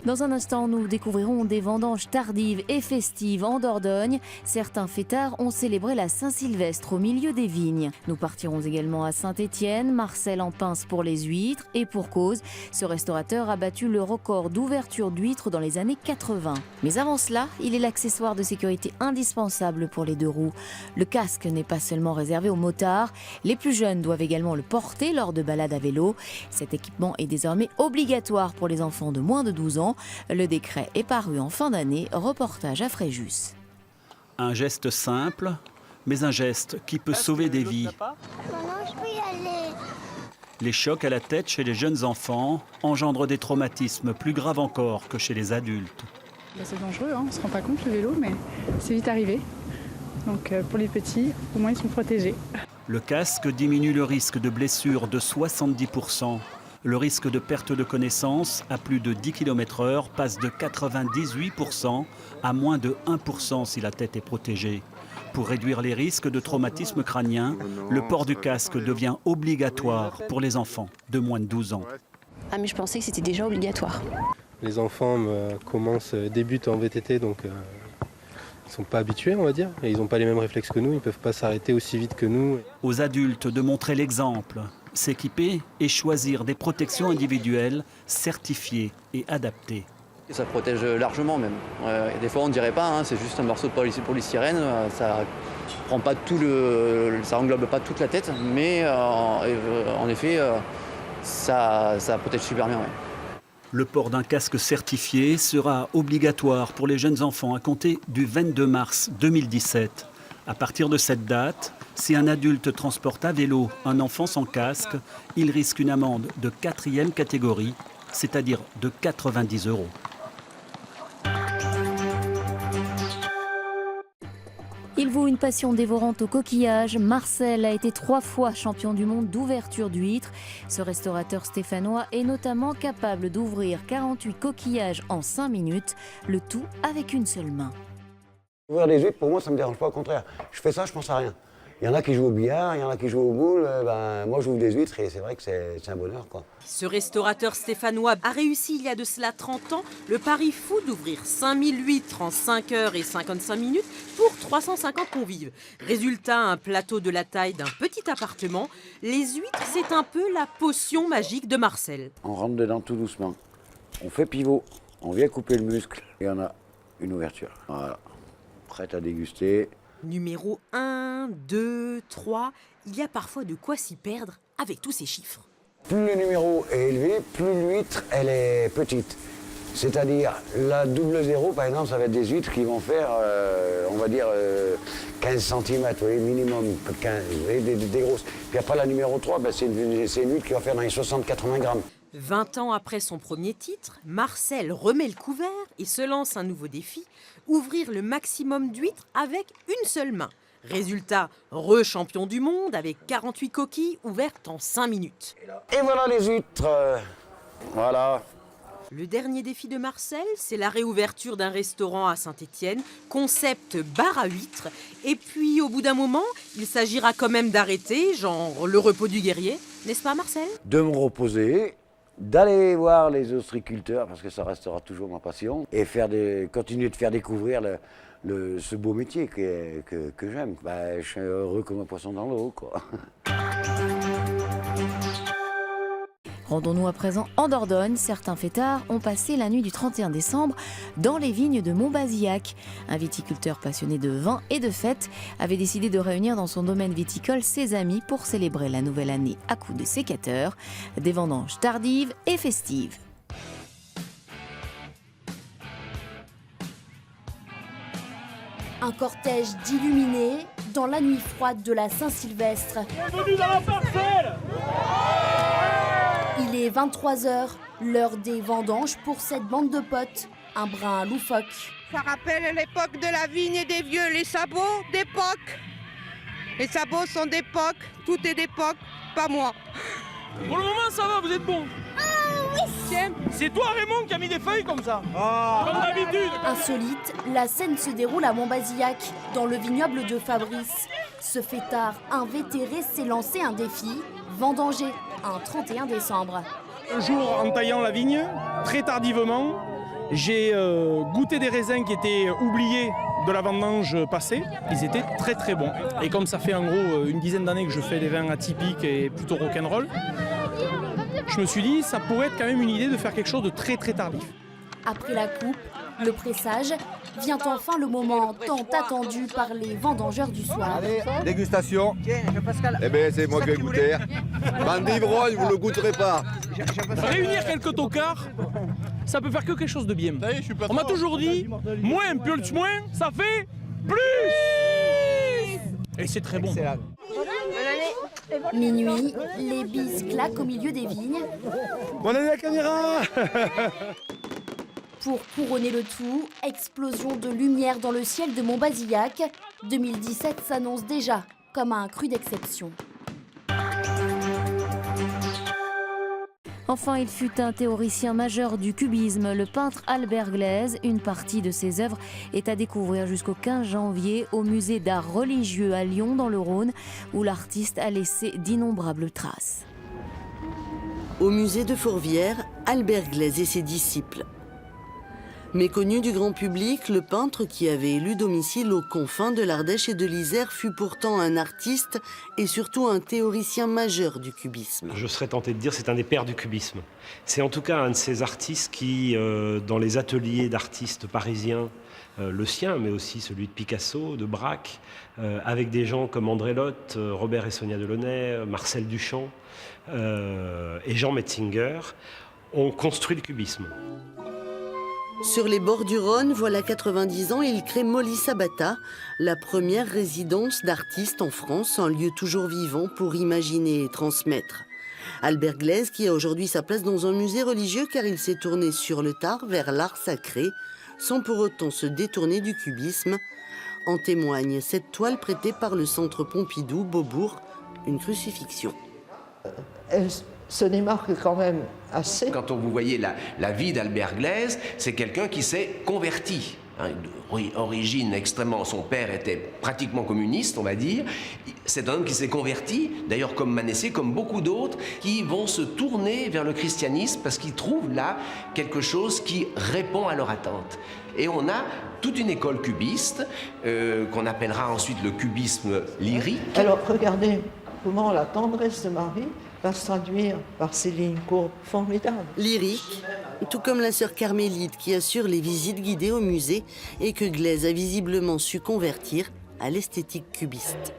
Dans un instant, nous découvrirons des vendanges tardives et festives en Dordogne. Certains fêtards ont célébré la Saint-Sylvestre au milieu des vignes. Nous partirons également à Saint-Étienne, Marcel en pince pour les huîtres. Et pour cause, ce restaurateur a battu le record d'ouverture d'huîtres dans les années 80. Mais avant cela, il est l'accessoire de sécurité indispensable pour les deux roues. Le casque n'est pas seulement réservé aux motards. Les plus jeunes doivent également le porter lors de balades à vélo. Cet équipement est désormais obligatoire pour les enfants de moins de 12 ans. Le décret est paru en fin d'année. Reportage à Fréjus. Un geste simple, mais un geste qui peut sauver des vies. Maman, je peux y aller. Les chocs à la tête chez les jeunes enfants engendrent des traumatismes plus graves encore que chez les adultes. C'est dangereux, on ne se rend pas compte le vélo, mais c'est vite arrivé. Donc pour les petits, au moins ils sont protégés. Le casque diminue le risque de blessure de 70%. Le risque de perte de connaissance à plus de 10 km/h passe de 98% à moins de 1% si la tête est protégée. Pour réduire les risques de traumatisme crânien, le port du casque devient obligatoire pour les enfants de moins de 12 ans. Ah mais je pensais que c'était déjà obligatoire. Les enfants débutent en VTT, donc ils ne sont pas habitués, on va dire. Et ils n'ont pas les mêmes réflexes que nous, ils ne peuvent pas s'arrêter aussi vite que nous. Aux adultes de montrer l'exemple, s'équiper et choisir des protections individuelles certifiées et adaptées. Ça protège largement même. Des fois on ne dirait pas, c'est juste un morceau de polystyrène, ça englobe pas toute la tête, mais en effet ça protège super bien. Ouais. Le port d'un casque certifié sera obligatoire pour les jeunes enfants à compter du 22 mars 2017. À partir de cette date, si un adulte transporte à vélo un enfant sans casque, il risque une amende de 4e catégorie, c'est-à-dire de 90 €. Il voue une passion dévorante aux coquillages. Marcel a été 3 fois champion du monde d'ouverture d'huîtres. Ce restaurateur stéphanois est notamment capable d'ouvrir 48 coquillages en 5 minutes, le tout avec une seule main. Ouvrir des huîtres, pour moi, ça ne me dérange pas, au contraire. Je fais ça, je pense à rien. Il y en a qui jouent au billard, il y en a qui jouent au boule. Moi, j'ouvre des huîtres et c'est vrai que c'est un bonheur, quoi. Ce restaurateur stéphanois a réussi il y a de cela 30 ans le pari fou d'ouvrir 5000 huîtres en 5 heures et 55 minutes pour 350 convives. Résultat, un plateau de la taille d'un petit appartement. Les huîtres, c'est un peu la potion magique de Marcel. On rentre dedans tout doucement. On fait pivot, on vient couper le muscle et on a une ouverture. Voilà, prête à déguster. Numéro 1, 2, 3, il y a parfois de quoi s'y perdre avec tous ces chiffres. Plus le numéro est élevé, plus l'huître elle est petite. C'est-à-dire la double zéro, par exemple, ça va être des huîtres qui vont faire, on va dire, 15 cm, vous voyez, minimum, 15, vous voyez, des grosses. Puis après la numéro 3, c'est une huître qui va faire dans les 60-80 grammes. 20 ans après son premier titre, Marcel remet le couvert et se lance un nouveau défi, ouvrir le maximum d'huîtres avec une seule main. Résultat, re-champion du monde avec 48 coquilles ouvertes en 5 minutes. Et voilà les huîtres, voilà. Le dernier défi de Marcel, c'est la réouverture d'un restaurant à Saint-Étienne, concept bar à huîtres. Et puis, au bout d'un moment, il s'agira quand même d'arrêter, genre le repos du guerrier. N'est-ce pas, Marcel? De me reposer, d'aller voir les ostréiculteurs, parce que ça restera toujours ma passion, et continuer de faire découvrir ce beau métier que j'aime. Je suis heureux comme un poisson dans l'eau, quoi. Rendons-nous à présent en Dordogne. Certains fêtards ont passé la nuit du 31 décembre dans les vignes de Montbazillac. Un viticulteur passionné de vin et de fêtes avait décidé de réunir dans son domaine viticole ses amis pour célébrer la nouvelle année à coups de sécateurs, des vendanges tardives et festives. Un cortège d'illuminés dans la nuit froide de la Saint-Sylvestre. Bienvenue dans la parcelle! Il est 23h, l'heure des vendanges pour cette bande de potes, un brin loufoque. Ça rappelle l'époque de la vigne et des vieux, les sabots d'époque. Les sabots sont d'époque, tout est d'époque, pas moi. Pour le moment, ça va, vous êtes bon. Oui. Tiens, c'est toi, Raymond, qui a mis des feuilles comme ça. Comme d'habitude. Insolite, la scène se déroule à Montbazillac, dans le vignoble de Fabrice. Ce fêtard invétéré s'est lancé un défi, vendanger, un 31 décembre. Un jour, en taillant la vigne, très tardivement, J'ai goûté des raisins qui étaient oubliés de la vendange passée. Ils étaient très très bons. Et comme ça fait en gros une dizaine d'années que je fais des vins atypiques et plutôt rock'n'roll, je me suis dit ça pourrait être quand même une idée de faire quelque chose de très très tardif. Après la coupe, le pressage, vient enfin le moment tant attendu par les vendangeurs du soir. Allez, dégustation. Eh bien, c'est moi qui vais goûter. Bande d'ivrognes, vous ne le goûterez pas. Réunir quelques tocards, ça peut faire que quelque chose de bien. On m'a toujours dit, moins plus moins, ça fait plus. Et c'est très bon. Minuit, les bises claquent au milieu des vignes. Bonne année la caméra. Pour couronner le tout, explosion de lumière dans le ciel de Montbazillac. 2017 s'annonce déjà comme un cru d'exception. Enfin, il fut un théoricien majeur du cubisme, le peintre Albert Glaise. Une partie de ses œuvres est à découvrir jusqu'au 15 janvier au musée d'art religieux à Lyon, dans le Rhône, où l'artiste a laissé d'innombrables traces. Au musée de Fourvière, Albert Glaise et ses disciples. Méconnu du grand public, le peintre qui avait élu domicile aux confins de l'Ardèche et de l'Isère fut pourtant un artiste et surtout un théoricien majeur du cubisme. Je serais tenté de dire c'est un des pères du cubisme. C'est en tout cas un de ces artistes qui, dans les ateliers d'artistes parisiens, le sien, mais aussi celui de Picasso, de Braque, avec des gens comme André Lotte, Robert et Sonia Delaunay, Marcel Duchamp et Jean Metzinger, ont construit le cubisme. Sur les bords du Rhône, voilà 90 ans, il crée Molly Sabata, la première résidence d'artistes en France, un lieu toujours vivant pour imaginer et transmettre. Albert Glaise, qui a aujourd'hui sa place dans un musée religieux car il s'est tourné sur le tard vers l'art sacré, sans pour autant se détourner du cubisme. En témoigne cette toile prêtée par le Centre Pompidou, Beaubourg, une crucifixion. Elle se démarque quand même assez. Quand vous voyez la vie d'Albert Glaise, c'est quelqu'un qui s'est converti. Origine extrêmement, son père était pratiquement communiste, on va dire. C'est un homme qui s'est converti, d'ailleurs comme Manessé, comme beaucoup d'autres, qui vont se tourner vers le christianisme parce qu'ils trouvent là quelque chose qui répond à leur attente. Et on a toute une école cubiste, qu'on appellera ensuite le cubisme lyrique. Alors regardez comment la tendresse de Marie va se traduire par ces lignes courbes formidables. Lyrique, tout comme la sœur Carmélite qui assure les visites guidées au musée et que Glaise a visiblement su convertir à l'esthétique cubiste.